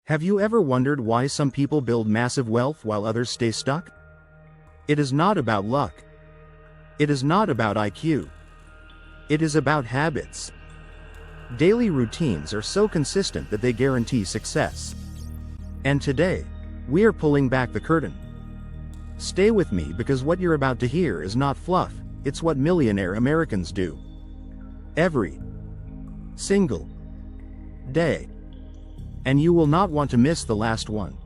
Have you ever wondered why some people build massive wealth while others stay stuck? It is not about luck. It is not about IQ. It is about habits. Daily routines are so consistent that they guarantee success. And today, we are pulling back the curtain. Stay with me because what you're about to hear is not fluff, it's what millionaire Americans do. Every single day. And you will not want to miss the last one.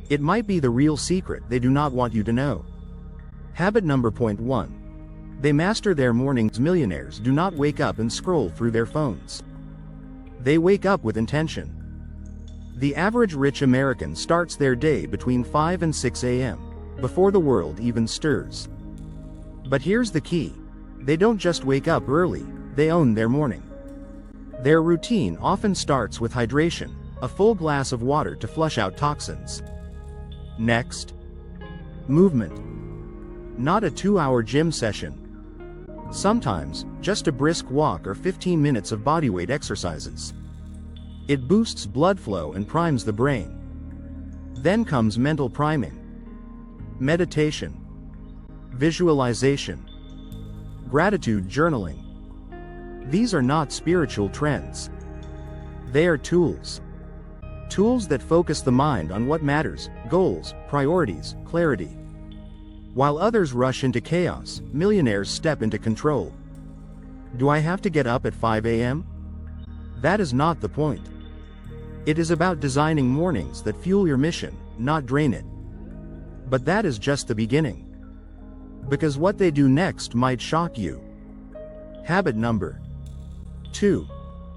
It might be the real secret they do not want you to know. Habit number 1. They master their mornings. Millionaires do not wake up and scroll through their phones. They wake up with intention. The average rich American starts their day between 5 and 6 a.m., before the world even stirs. But here's the key. They don't just wake up early, they own their morning. Their routine often starts with hydration, a full glass of water to flush out toxins. Next, movement. Not a 2-hour gym session. Sometimes, just a brisk walk or 15 minutes of bodyweight exercises. It boosts blood flow and primes the brain. Then comes mental priming. Meditation. Visualization. Gratitude journaling. These are not spiritual trends. They are tools. Tools that focus the mind on what matters, goals, priorities, clarity. While others rush into chaos, millionaires step into control. Do I have to get up at 5 a.m.? That is not the point. It is about designing mornings that fuel your mission, not drain it. But that is just the beginning. Because what they do next might shock you. Habit number 2.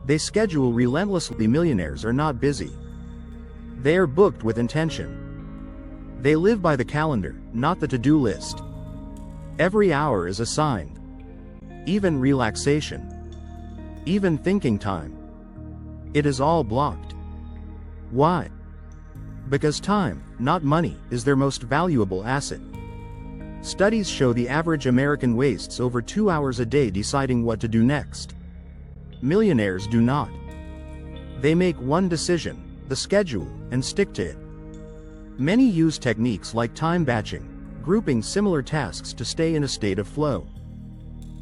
They schedule relentlessly. Millionaires are not busy. They are booked with intention. They live by the calendar, not the to-do list. Every hour is assigned. Even relaxation. Even thinking time. It is all blocked. Why? Because time, not money, is their most valuable asset. Studies show the average American wastes over 2 hours a day deciding what to do next. Millionaires do not. They make one decision, the schedule, and stick to it. Many use techniques like time batching, grouping similar tasks to stay in a state of flow.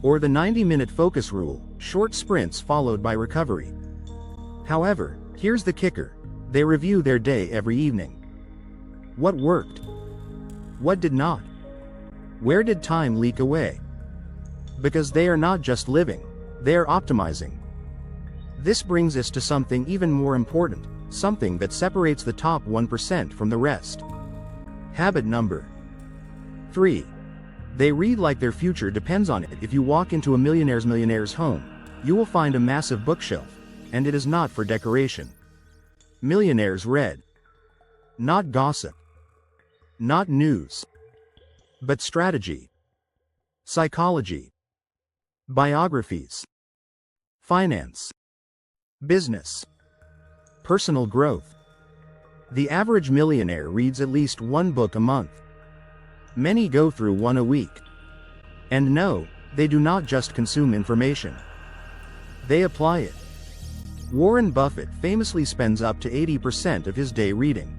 Or the 90-minute focus rule, short sprints followed by recovery. However, here's the kicker. They review their day every evening. What worked? What did not? Where did time leak away? Because they are not just living, they are optimizing. This brings us to something even more important, something that separates the top 1% from the rest. Habit number 3. They read like their future depends on it. If you walk into a millionaire's home, you will find a massive bookshelf, and it is not for decoration. Millionaires read. Not gossip. Not news. But strategy. Psychology. Biographies. Finance. Business. Personal growth. The average millionaire reads at least one book a month. Many go through one a week. And no, they do not just consume information. They apply it. Warren Buffett famously spends up to 80% of his day reading.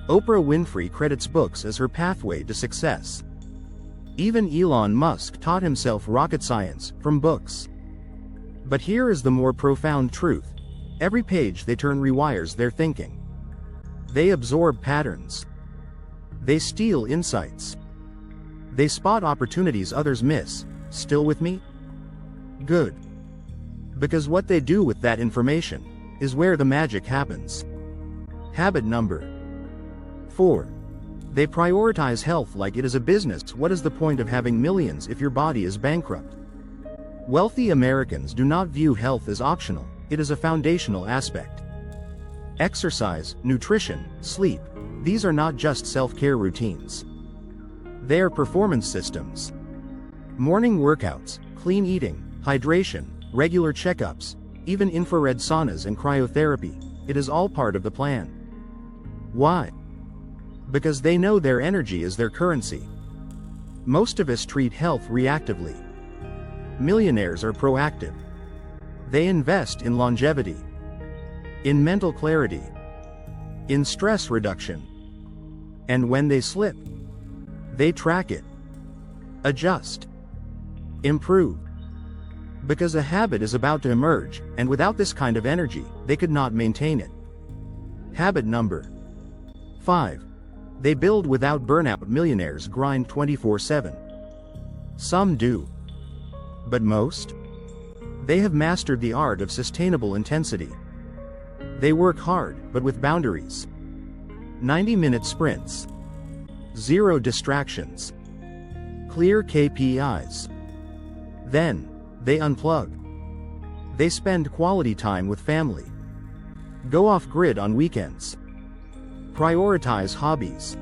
Oprah Winfrey credits books as her pathway to success. Even Elon Musk taught himself rocket science from books. But here is the more profound truth. Every page they turn rewires their thinking. They absorb patterns. They steal insights. They spot opportunities others miss. Still with me? Good. Because what they do with that information is where the magic happens. Habit number 4. They prioritize health like it is a business. What is the point of having millions if your body is bankrupt? Wealthy Americans do not view health as optional. It is a foundational aspect. Exercise, nutrition, sleep, these are not just self-care routines. They are performance systems. Morning workouts, clean eating, hydration, regular checkups, even infrared saunas and cryotherapy, it is all part of the plan. Why? Because they know their energy is their currency. Most of us treat health reactively. Millionaires are proactive. They invest in longevity, in mental clarity, in stress reduction. And when they slip, they track it, adjust, improve. Because a habit is about to emerge, and without this kind of energy, they could not maintain it. Habit number 5. They build without burnout. Millionaires grind 24/7. Some do. But most? They have mastered the art of sustainable intensity. They work hard, but with boundaries. 90-minute sprints. Zero distractions. Clear KPIs. Then, they unplug. They spend quality time with family. Go off-grid on weekends. Prioritize hobbies.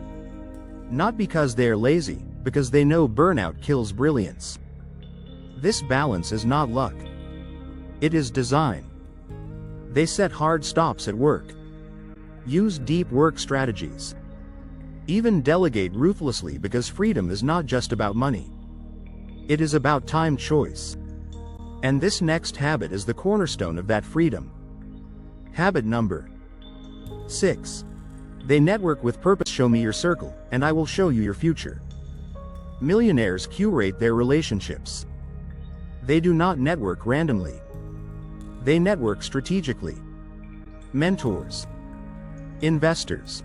Not because they are lazy, because they know burnout kills brilliance. This balance is not luck. It is design. They set hard stops at work. Use deep work strategies. Even delegate ruthlessly, because freedom is not just about money. It is about time choice. And this next habit is the cornerstone of that freedom. Habit number 6. They network with purpose. Show me your circle, and I will show you your future. Millionaires curate their relationships. They do not network randomly. They network strategically. Mentors, investors,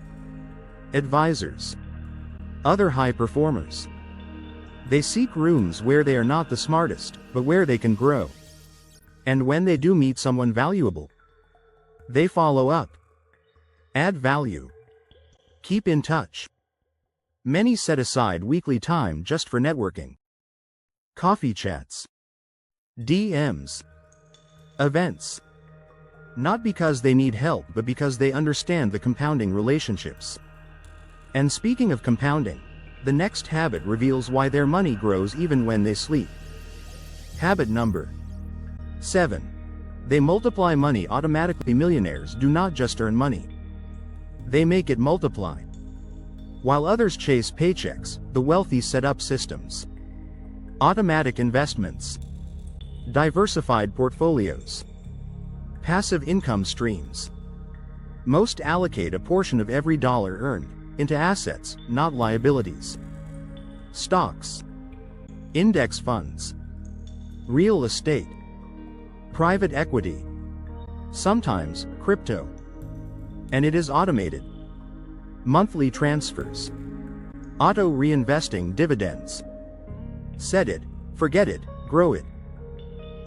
advisors, other high performers. They seek rooms where they are not the smartest, but where they can grow. And when they do meet someone valuable, they follow up. Add value. Keep in touch. Many set aside weekly time just for networking. Coffee chats. DMs. Events. Not because they need help, but because they understand the compounding relationships. And speaking of compounding, the next habit reveals why their money grows even when they sleep. Habit number 7. They multiply money automatically. Millionaires do not just earn money. They make it multiply. While others chase paychecks, the wealthy set up systems. Automatic investments. Diversified portfolios. Passive income streams. Most allocate a portion of every dollar earned into assets, not liabilities. Stocks. Index funds. Real estate. Private equity. Sometimes, crypto. And it is automated. Monthly transfers. Auto reinvesting dividends. Set it, forget it, grow it.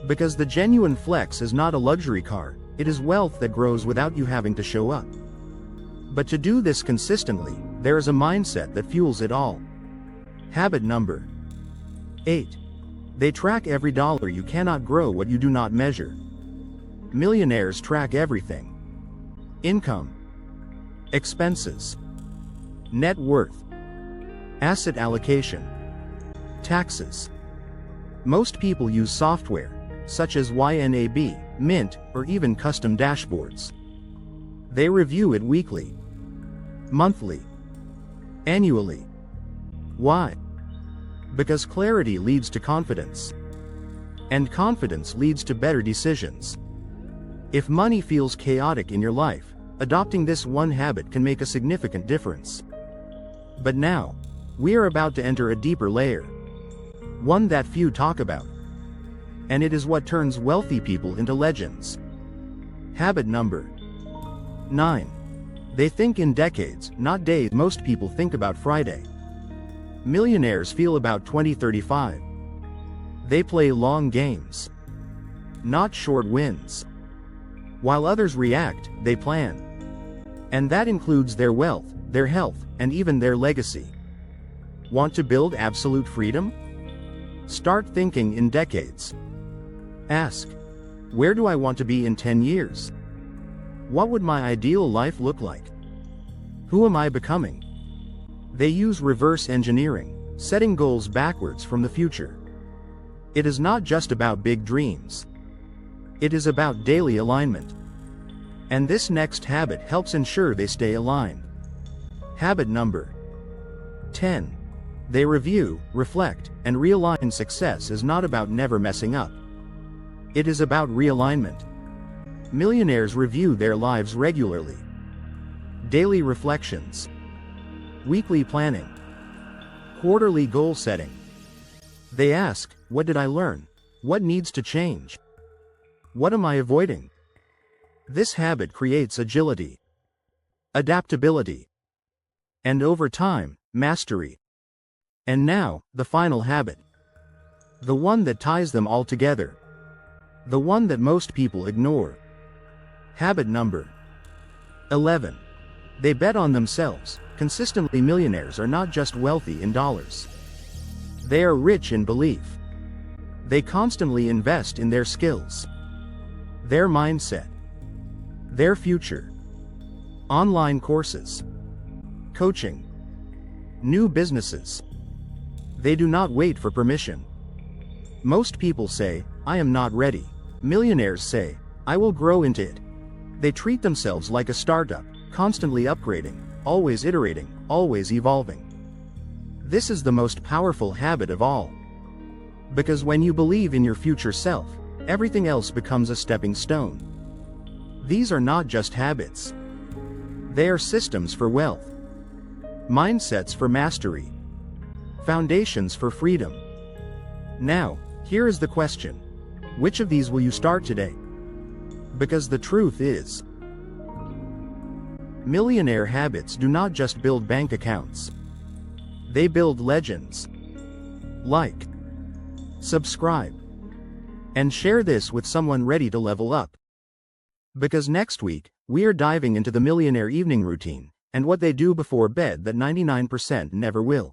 Because the genuine flex is not a luxury car, it is wealth that grows without you having to show up. But to do this consistently, there is a mindset that fuels it all. Habit number 8. They track every dollar. You cannot grow what you do not measure. Millionaires track everything. Income. Expenses. Net worth. Asset allocation. Taxes. Most people use software, such as YNAB, Mint, or even custom dashboards. They review it weekly, monthly, annually. Why? Because clarity leads to confidence. And confidence leads to better decisions. If money feels chaotic in your life, adopting this one habit can make a significant difference. But now, we are about to enter a deeper layer. One that few talk about. And it is what turns wealthy people into legends. Habit number 9. They think in decades, not days. Most people think about Friday. Millionaires feel about 2035. They play long games, not short wins. While others react, they plan. And that includes their wealth, their health, and even their legacy. Want to build absolute freedom? Start thinking in decades. Ask, where do I want to be in 10 years? What would my ideal life look like? Who am I becoming? They use reverse engineering, setting goals backwards from the future. It is not just about big dreams. It is about daily alignment. And this next habit helps ensure they stay aligned. Habit number 10. They review, reflect, and realign. Success is not about never messing up. It is about realignment. Millionaires review their lives regularly. daily reflections, weekly planning, quarterly goal setting. They ask, what did I learn? What needs to change? What am I avoiding? This habit creates agility, adaptability, and over time, mastery. And now, the final habit. The one that ties them all together. The one that most people ignore. Habit number 11. They bet on themselves. Consistently, millionaires are not just wealthy in dollars. They are rich in belief. They constantly invest in their skills, their mindset, their future. Online courses, coaching, new businesses. They do not wait for permission. Most people say, I am not ready. Millionaires say, I will grow into it. They treat themselves like a startup, constantly upgrading, always iterating, always evolving. This is the most powerful habit of all. Because when you believe in your future self, everything else becomes a stepping stone. These are not just habits. They are systems for wealth, mindsets for mastery, foundations for freedom. Now, here is the question. Which of these will you start today? Because the truth is, millionaire habits do not just build bank accounts. They build legends. Like, subscribe, and share this with someone ready to level up. Because next week, we are diving into the millionaire evening routine, and what they do before bed that 99% never will.